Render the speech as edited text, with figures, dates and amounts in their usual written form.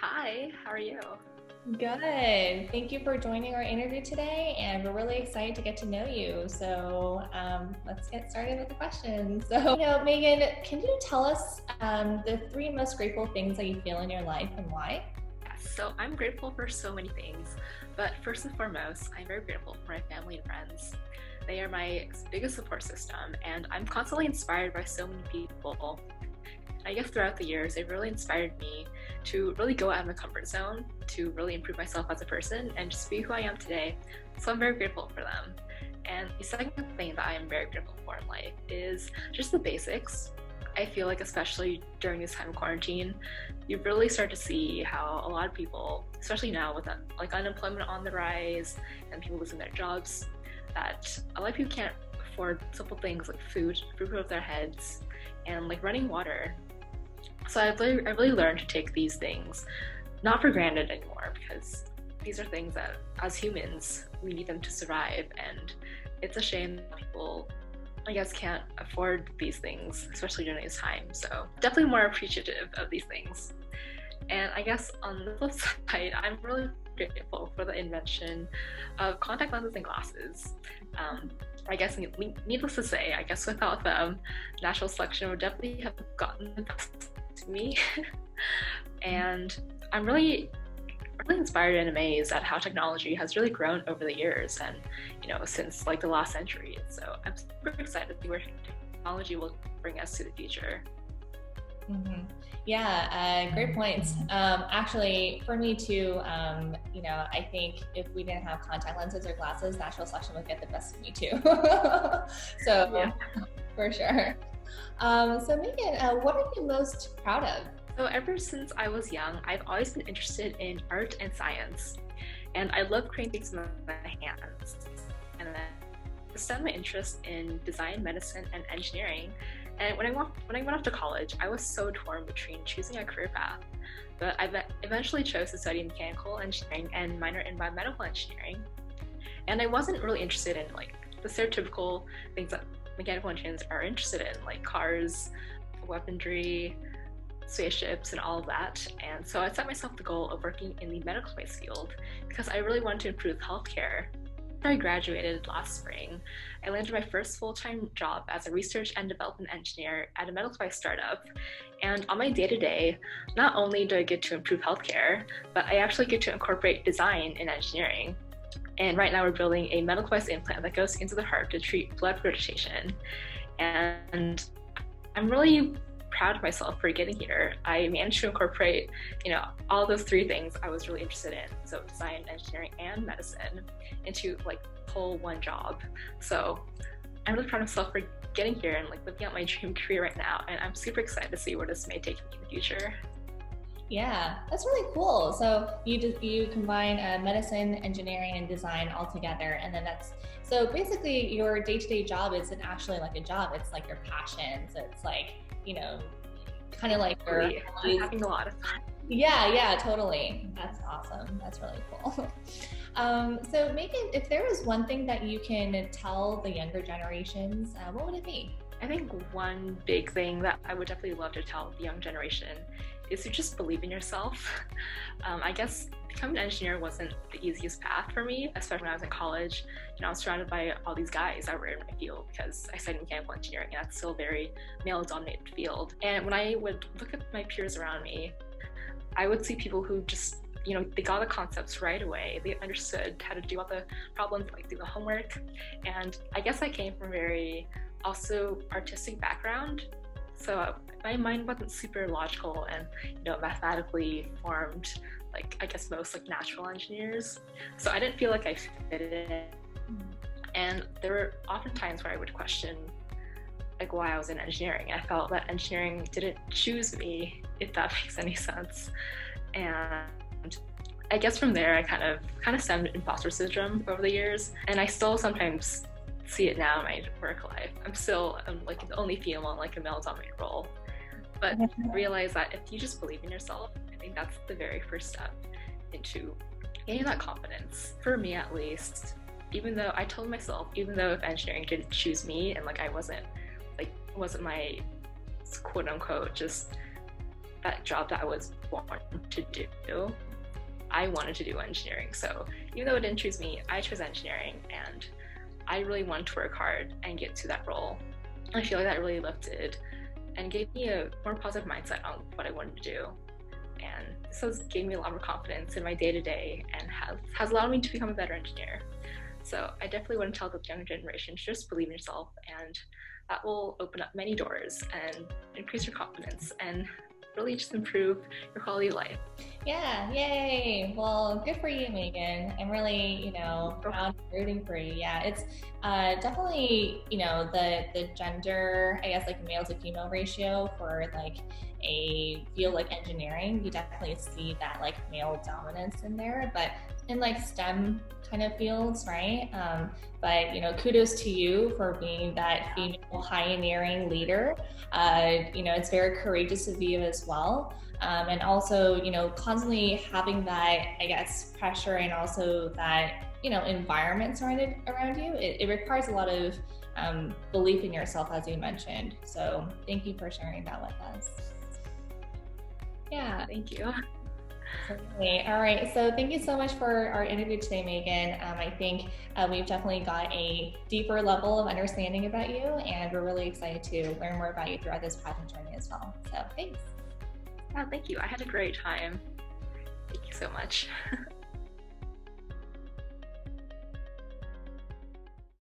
Hi, how are you? Good. Thank you for joining our interview today, and we're really excited to get to know you. Let's get started with the questions. Megan, can you tell us the three most grateful things that you feel in your life and why? Yes, so I'm grateful for so many things, but first and foremost, I'm very grateful for my family and friends. They are my biggest support system, and I'm constantly inspired by so many people. I guess throughout the years, they've really inspired me to really go out of my comfort zone, to really improve myself as a person, and just be who I am today. So I'm very grateful for them. And the second thing that I am very grateful for in life is just the basics. I feel like, especially during this time of quarantine, you really start to see how a lot of people, especially now with unemployment on the rise and people losing their jobs, that a lot of people can't afford simple things like food, roof over their heads, and like running water. So I really learned to take these things not for granted anymore, because these are things that as humans we need them to survive, and it's a shame that people, I guess, can't afford these things, especially during this time. So definitely more appreciative of these things. And I guess on the flip side, I'm really grateful for the invention of contact lenses and glasses. I guess needless to say, I guess without them, natural selection would definitely have gotten the best to me. And I'm really inspired and amazed at how technology has really grown over the years, and since like the last century. So I'm super excited to see where technology will bring us to the future. Mm-hmm. Yeah, great points. Actually, for me too, I think if we didn't have contact lenses or glasses, natural selection would get the best of me too. So, Yeah. for sure. So Megan, what are you most proud of? So ever since I was young, I've always been interested in art and science, and I love creating things with my hands. And then I started my interest in design, medicine, and engineering. And when I went off to college, I was so torn between choosing a career path. But I eventually chose to study mechanical engineering and minor in biomedical engineering. And I wasn't really interested in like the stereotypical things that mechanical engineers are interested in, like cars, weaponry, spaceships, and all of that. And so I set myself the goal of working in the medical device field because I really wanted to improve healthcare. After I graduated last spring, I landed my first full-time job as a research and development engineer at a medical device startup. And on my day-to-day, not only do I get to improve healthcare, but I actually get to incorporate design in engineering. And right now we're building a medical device implant that goes into the heart to treat blood regurgitation. And I'm really proud of myself for getting here. I managed to incorporate, all those three things I was really interested in, so design, engineering, and medicine, into like whole one job. So I'm really proud of myself for getting here and like living out my dream career right now. And I'm super excited to see where this may take me in the future. Yeah, that's really cool. So you combine medicine, engineering, and design all together, and then so basically your day-to-day job isn't actually like a job; it's like your passion. So it's like kind of like your I'm having a lot of fun. yeah, totally. That's awesome. That's really cool. So Megan, if there was one thing that you can tell the younger generations, what would it be? I think one big thing that I would definitely love to tell the young generation is to just believe in yourself. I guess becoming an engineer wasn't the easiest path for me, especially when I was in college. I was surrounded by all these guys that were in my field because I studied mechanical engineering, and that's still a very male-dominated field. And when I would look at my peers around me, I would see people who just, they got the concepts right away. They understood how to do all the problems, like do the homework. And I guess I came from a very also artistic background. So my mind wasn't super logical and mathematically formed, like I guess most like natural engineers. So I didn't feel like I fit in. And there were often times where I would question like why I was in engineering. I felt that engineering didn't choose me, if that makes any sense. And I guess from there I kind of stemmed imposter syndrome over the years, and I still sometimes see it now in my work life. I'm like the only female in like a male-dominated role, but realize that if you just believe in yourself, I think that's the very first step into gaining that confidence. For me, at least, even though I told myself, even though if engineering didn't choose me and like I wasn't my quote unquote just that job that I was born to do, I wanted to do engineering. So even though it didn't choose me, I chose engineering, and I really wanted to work hard and get to that role. I feel like that really lifted and gave me a more positive mindset on what I wanted to do. And this gave me a lot more confidence in my day-to-day and has allowed me to become a better engineer. So I definitely want to tell the younger generation to just believe in yourself, and that will open up many doors and increase your confidence and really just improve your quality of life. Yeah, yay. Well, good for you, Megan. I'm really, proud and rooting for you. Yeah, it's definitely, the gender, I guess, like male to female ratio for like a field like engineering, you definitely see that like male dominance in there, but in like STEM kind of fields, right? But kudos to you for being that female pioneering leader. It's very courageous of you as well. And also, constantly having that, I guess, pressure and also that, environment surrounded around you. It requires a lot of belief in yourself, as you mentioned. So thank you for sharing that with us. Yeah. Thank you. Certainly. All right. So thank you so much for our interview today, Megan. I think we've definitely got a deeper level of understanding about you, and we're really excited to learn more about you throughout this pageant journey as well. So thanks. Yeah, thank you. I had a great time. Thank you so much.